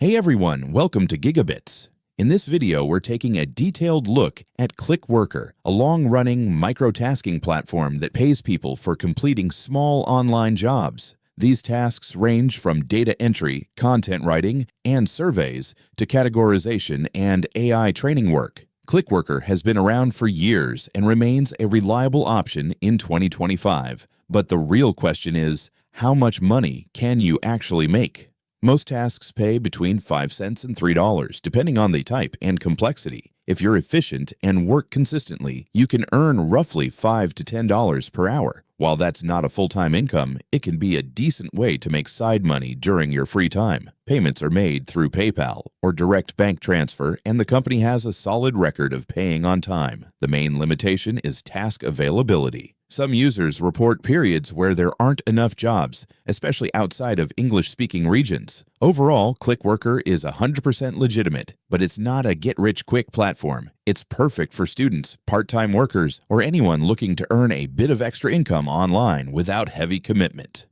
Hey everyone, welcome to GigaBits. In this video, we're taking a detailed look at Clickworker, a long-running micro-tasking platform that pays people for completing small online jobs. These tasks range from data entry, content writing, and surveys to categorization and AI training work. Clickworker has been around for years and remains a reliable option in 2025. But the real question is, how much money can you actually make? Most tasks pay between 5 cents and $3, depending on the type and complexity. If you're efficient and work consistently, you can earn roughly $5 to $10 per hour. While that's not a full-time income, it can be a decent way to make side money during your free time. Payments are made through PayPal or direct bank transfer, and the company has a solid record of paying on time. The main limitation is task availability. Some users report periods where there aren't enough jobs, especially outside of English-speaking regions. Overall, Clickworker is 100% legitimate, but it's not a get-rich-quick platform. It's perfect for students, part-time workers, or anyone looking to earn a bit of extra income online without heavy commitment.